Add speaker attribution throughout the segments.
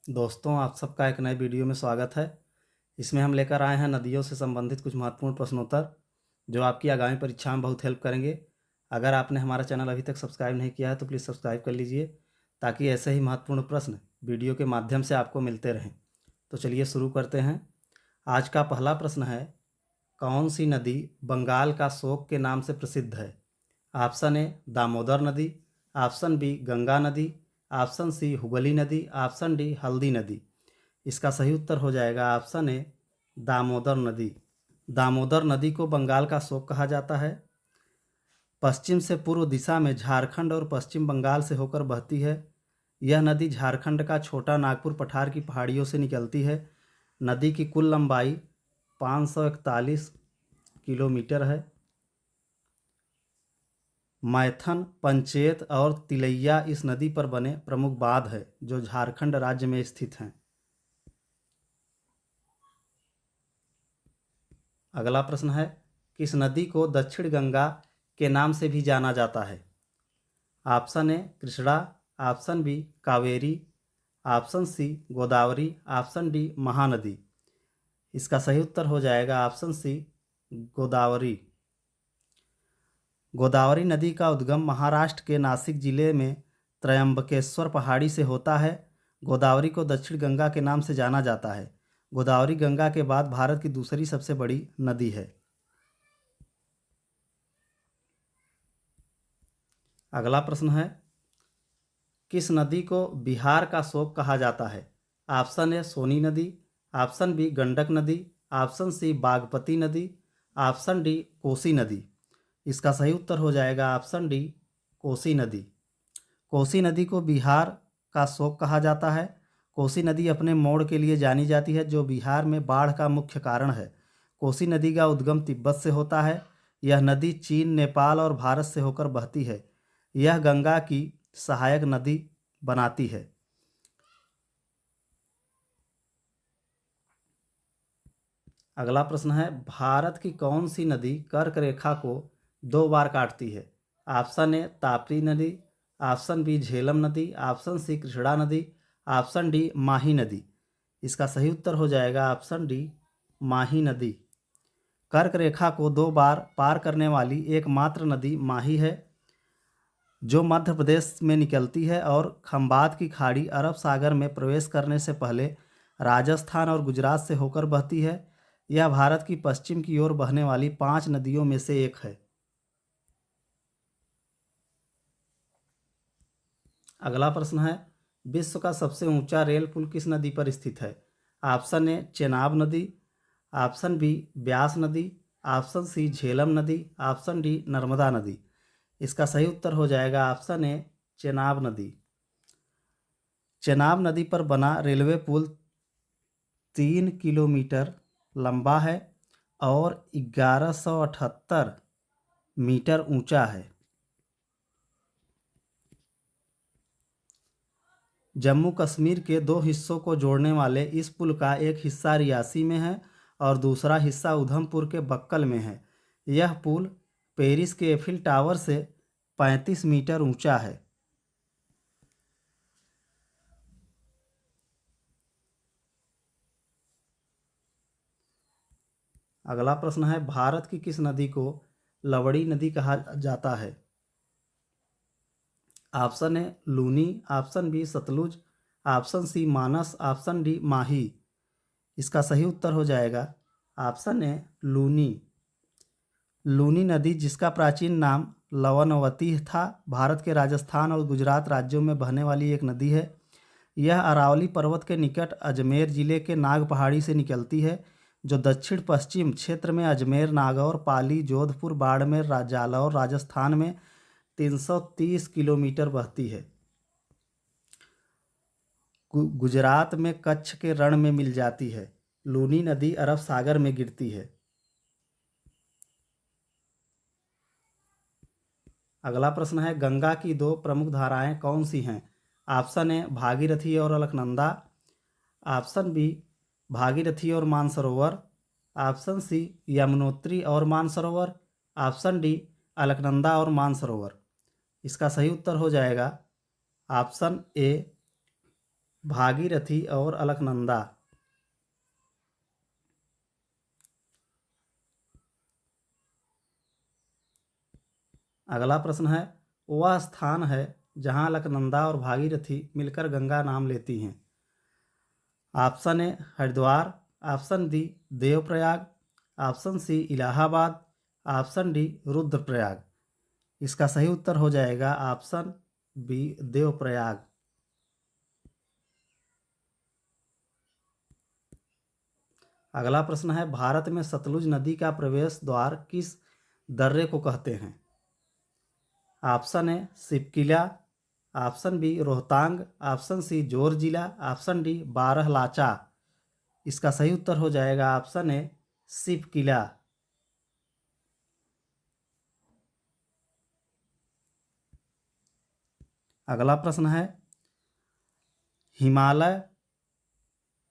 Speaker 1: दोस्तों, आप सबका एक नए वीडियो में स्वागत है। इसमें हम लेकर आए हैं नदियों से संबंधित कुछ महत्वपूर्ण प्रश्नोत्तर जो आपकी आगामी परीक्षा में बहुत हेल्प करेंगे। अगर आपने हमारा चैनल अभी तक सब्सक्राइब नहीं किया है तो प्लीज़ सब्सक्राइब कर लीजिए ताकि ऐसे ही महत्वपूर्ण प्रश्न वीडियो के माध्यम से आपको मिलते रहें। तो चलिए शुरू करते हैं। आज का पहला प्रश्न है, कौन सी नदी बंगाल का शोक के नाम से प्रसिद्ध है? ऑप्शन ए दामोदर नदी, ऑप्शन बी गंगा नदी, ऑप्शन सी हुगली नदी, ऑप्शन डी हल्दी नदी। इसका सही उत्तर हो जाएगा ऑप्शन ए दामोदर नदी। दामोदर नदी को बंगाल का शोक कहा जाता है। पश्चिम से पूर्व दिशा में झारखंड और पश्चिम बंगाल से होकर बहती है। यह नदी झारखंड का छोटा नागपुर पठार की पहाड़ियों से निकलती है। नदी की कुल लंबाई 541 किलोमीटर है। मैथन, पंचेत और तिलैया इस नदी पर बने प्रमुख बांध है जो झारखंड राज्य में स्थित हैं। अगला प्रश्न है, किस नदी को दक्षिण गंगा के नाम से भी जाना जाता है? Option A Krishna, option B Kaveri, option C Godavari, option D Mahanadi. इसका सही उत्तर हो जाएगा ऑप्शन सी गोदावरी। गोदावरी नदी का उद्गम महाराष्ट्र के नासिक जिले में त्रयंबकेश्वर पहाड़ी से होता है। गोदावरी को दक्षिण गंगा के नाम से जाना जाता है। गोदावरी गंगा के बाद भारत की दूसरी सबसे बड़ी नदी है। अगला प्रश्न है, किस नदी को बिहार का शोक कहा जाता है? ऑप्शन ए सोनी नदी, ऑप्शन बी गंडक नदी, ऑप्शन सी बागमती नदी, ऑप्शन डी कोसी नदी। इसका सही उत्तर हो जाएगा ऑप्शन डी कोसी नदी। कोसी नदी को बिहार का शोक कहा जाता है। कोसी नदी अपने मोड़ के लिए जानी जाती है जो बिहार में बाढ़ का मुख्य कारण है। कोसी नदी का उद्गम तिब्बत से होता है। यह नदी चीन, नेपाल और भारत से होकर बहती है। यह गंगा की सहायक नदी बनाती है। अगला प्रश्न है, भारत की कौन सी नदी कर्क रेखा को 2 बार काटती है? ऑप्शन ए ताप्ती नदी, ऑप्शन बी झेलम नदी, ऑप्शन सी कृष्णा नदी, ऑप्शन डी माही नदी। इसका सही उत्तर हो जाएगा ऑप्शन डी माही नदी। कर्क रेखा को 2 बार पार करने वाली एकमात्र नदी माही है जो मध्य प्रदेश में निकलती है और खंबात की खाड़ी अरब सागर में प्रवेश करने से पहले राजस्थान और गुजरात से होकर बहती है। यह भारत की पश्चिम की ओर बहने वाली 5 नदियों में से एक है। अगला प्रश्न है, विश्व का सबसे ऊंचा रेल पुल किस नदी पर स्थित है? ऑप्शन ए चेनाब नदी, ऑप्शन बी ब्यास नदी, ऑप्शन सी झेलम नदी, ऑप्शन डी नर्मदा नदी। इसका सही उत्तर हो जाएगा ऑप्शन ए चेनाब नदी। चेनाब नदी पर बना रेलवे पुल 3 किलोमीटर लंबा है और 1178 मीटर ऊंचा है। जम्मू कश्मीर के 2 हिस्सों को जोड़ने वाले इस पुल का एक हिस्सा रियासी में है और दूसरा हिस्सा उधमपुर के बक्कल में है। यह पुल पेरिस के एफिल टावर से 35 मीटर ऊंचा है। अगला प्रश्न है, भारत की किस नदी को लवड़ी नदी कहा जाता है? Option A Luni, option B Sutlej, option C Manas, option D Mahi. इसका सही उत्तर हो जाएगा ऑप्शन ए लूनी। लूनी नदी, जिसका प्राचीन नाम लवनवती था, भारत के राजस्थान और गुजरात राज्यों में बहने वाली एक नदी है। यह अरावली पर्वत के निकट अजमेर जिले के नाग पहाड़ी से निकलती है जो दक्षिण पश्चिम क्षेत्र में अजमेर, नागौर, पाली, जोधपुर, बाड़मेर, जालौर, राजस्थान में 330 किलोमीटर बहती है। गुजरात में कच्छ के रण में मिल जाती है। लूनी नदी अरब सागर में गिरती है। अगला प्रश्न है, गंगा की 2 प्रमुख धाराएं कौन सी हैं? ऑप्शन ए भागीरथी और अलकनंदा, ऑप्शन बी भागीरथी और मानसरोवर, ऑप्शन सी यमुनोत्री और मानसरोवर, ऑप्शन डी अलकनंदा और मानसरोवर। इसका सही उत्तर हो जाएगा ऑप्शन ए भागीरथी और अलकनंदा। अगला प्रश्न है, वह स्थान है जहाँ अलकनंदा और भागीरथी मिलकर गंगा नाम लेती हैं। Option A Haridwar, option B Devprayag, option C Allahabad, option D Rudraprayag. इसका सही उत्तर हो जाएगा ऑप्शन बी देवप्रयाग। अगला प्रश्न है, भारत में सतलुज नदी का प्रवेश द्वार किस दर्रे को कहते हैं। Option A Shipkila, option B Rohtang, option C Zojila, option D Baralacha. इसका सही उत्तर हो जाएगा ऑप्शन ए सिपकिला। अगला प्रश्न है, हिमालय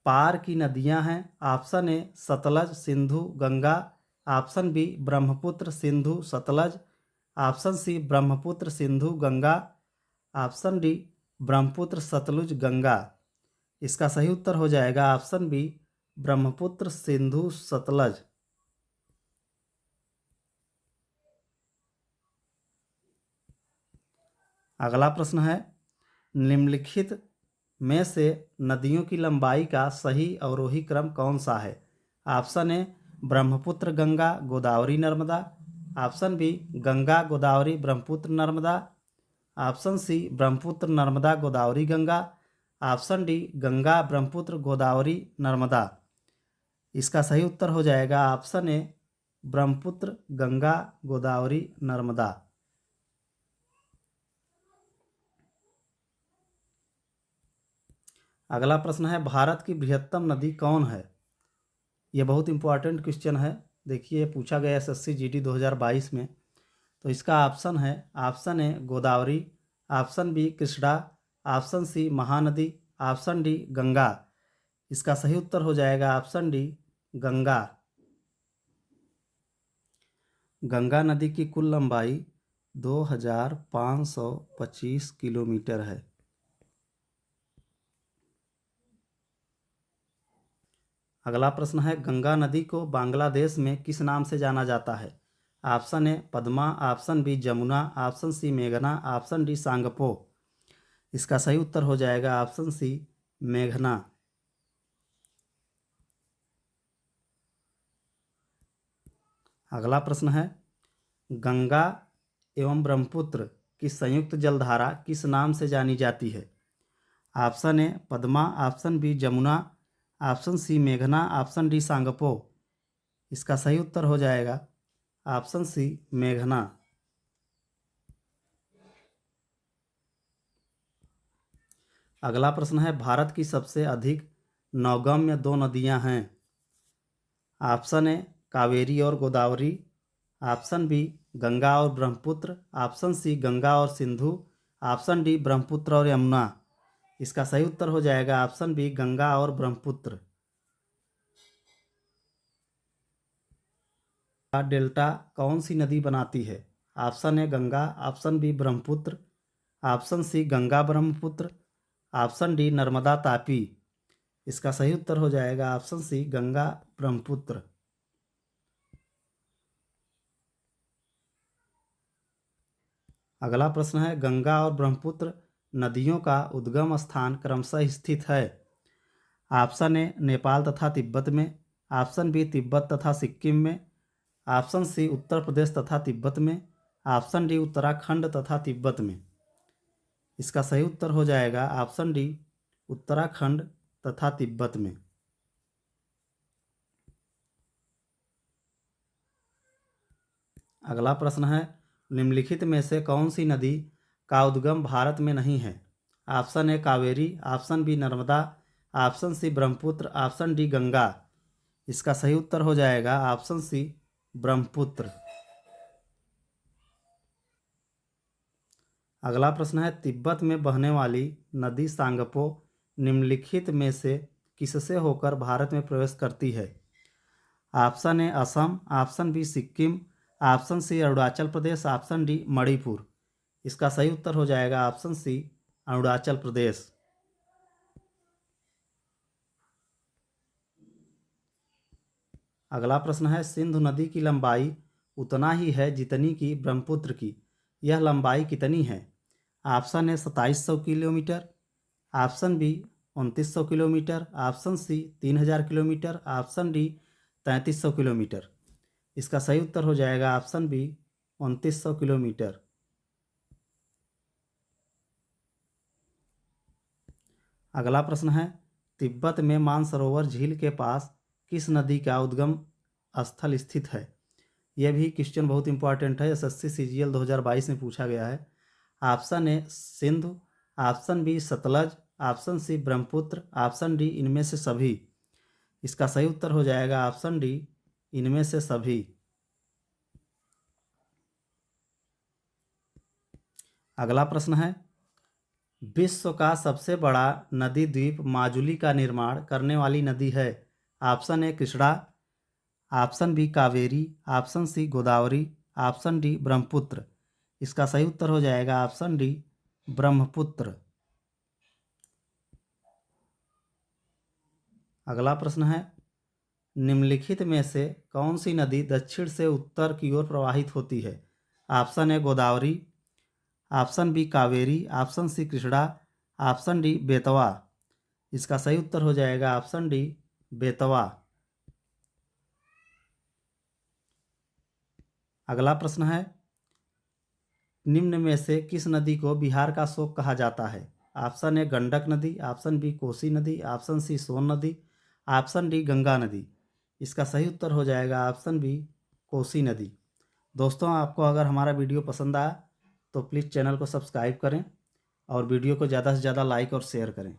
Speaker 1: पार की नदियां हैं। Option A Sutlej Sindhu Ganga, option B Brahmaputra Sindhu Sutlej, option C Brahmaputra Sindhu Ganga, option D Brahmaputra Sutlej Ganga. इसका सही उत्तर हो जाएगा ऑप्शन बी ब्रह्मपुत्र सिंधु सतलज। अगला प्रश्न है, निम्नलिखित में से नदियों की लंबाई का सही अवरोही क्रम कौन सा है। Option A Brahmaputra Ganga Godavari Narmada, option B Ganga Godavari Brahmaputra Narmada, option C Brahmaputra Narmada Godavari Ganga, option D Ganga Brahmaputra Godavari Narmada. इसका सही उत्तर हो जाएगा ऑप्शन ए ब्रह्मपुत्र गंगा गोदावरी नर्मदा। अगला प्रश्न है, भारत की बृहत्तम नदी कौन है। यह बहुत इंपॉर्टेंट क्वेश्चन है। देखिए, पूछा गया एसएससी जीडी 2022 में। तो इसका ऑप्शन है, option A Godavari, option B Krishna, option C Mahanadi, option D Ganga. इसका सही उत्तर हो जाएगा ऑप्शन डी गंगा। गंगा नदी की कुल लंबाई 2525 किलोमीटर है। अगला प्रश्न है, गंगा नदी को बांग्लादेश में किस नाम से जाना जाता है। Option A Padma, option B Jamuna, option C मेघना, ऑप्शन डी सांगपो। इसका सही उत्तर हो जाएगा ऑप्शन सी मेघना। अगला प्रश्न है, गंगा एवं ब्रह्मपुत्र की संयुक्त जलधारा किस नाम से जानी जाती है। Option A Padma, option B Jamuna, option C मेघना, ऑप्शन डी सांगपो। इसका सही उत्तर हो जाएगा ऑप्शन सी मेघना। अगला प्रश्न है, भारत की सबसे अधिक नौगम्य दो नदियां हैं। ऑप्शन ए कावेरी और गोदावरी, ऑप्शन बी गंगा और ब्रह्मपुत्र, ऑप्शन सी गंगा और सिंधु, ऑप्शन डी ब्रह्मपुत्र और यमुना। इसका सही उत्तर हो जाएगा ऑप्शन बी गंगा और ब्रह्मपुत्र। डेल्टा कौन सी नदी बनाती है। Option A Ganga, option B Brahmaputra, option C Ganga Brahmaputra, option D Narmada Tapi. इसका सही उत्तर हो जाएगा ऑप्शन सी गंगा ब्रह्मपुत्र। अगला प्रश्न है, गंगा और ब्रह्मपुत्र नदियों का उद्गम स्थान क्रमशः स्थित है। ऑप्शन ए नेपाल तथा तिब्बत में, ऑप्शन बी तिब्बत तथा सिक्किम में, ऑप्शन सी उत्तर प्रदेश तथा तिब्बत में, ऑप्शन डी उत्तराखंड तथा तिब्बत में। इसका सही उत्तर हो जाएगा ऑप्शन डी उत्तराखंड तथा तिब्बत में। अगला प्रश्न है, निम्नलिखित में से कौन सी नदी का उद्गम भारत में नहीं है। Option A Kaveri, option B Narmada, option C Brahmaputra, option D Ganga. इसका सही उत्तर हो जाएगा ऑप्शन सी ब्रह्मपुत्र। अगला प्रश्न है, तिब्बत में बहने वाली नदी सांगपो निम्नलिखित में से किससे होकर भारत में प्रवेश करती है। Option A Assam, option B Sikkim, option C Arunachal Pradesh, option D Manipur. इसका सही उत्तर हो जाएगा ऑप्शन सी अरुणाचल प्रदेश। अगला प्रश्न है, सिंधु नदी की लंबाई उतना ही है जितनी की ब्रह्मपुत्र की, यह लंबाई कितनी है? Option A 2700 kilometre, option B 2900 kilometre, option C 3000 kilometre, option D 3300 kilometre. इसका सही उत्तर हो जाएगा ऑप्शन बी 2900 किलोमीटर। अगला प्रश्न है, तिब्बत में मानसरोवर झील के पास किस नदी का उद्गम स्थल स्थित है? यह भी क्वेश्चन बहुत इंपॉर्टेंट है, एसएससी सीजीएल 2022 में पूछा गया है। Option A Sindhu, option B Sutlej, option C Brahmaputra, option D इनमें से सभी। इसका सही उत्तर हो जाएगा ऑप्शन डी इनमें से सभी। अगला प्रश्न है, विश्व का सबसे बड़ा नदी द्वीप माजुली का निर्माण करने वाली नदी है? Option A Krishna, option B Kaveri, option C Godavari, option D Brahmaputra. इसका सही उत्तर हो जाएगा ऑप्शन डी ब्रह्मपुत्र। अगला प्रश्न है, निम्नलिखित में से कौन सी नदी दक्षिण से उत्तर की ओर प्रवाहित होती है? Option A Godavari, option B Kaveri, option C Krishna, option D Betwa. इसका सही उत्तर हो जाएगा ऑप्शन डी बेतवा। अगला प्रश्न है, निम्न में से किस नदी को बिहार का शोक कहा जाता है? ऑप्शन ए गंडक नदी, ऑप्शन बी कोसी नदी, ऑप्शन सी सोन नदी, ऑप्शन डी गंगा नदी। इसका सही उत्तर हो जाएगा ऑप्शन बी कोसी नदी। दोस्तों, आपको अगर हमारा वीडियो पसंद आया तो प्लीज़ चैनल को सब्सक्राइब करें और वीडियो को ज़्यादा से ज़्यादा लाइक और शेयर करें।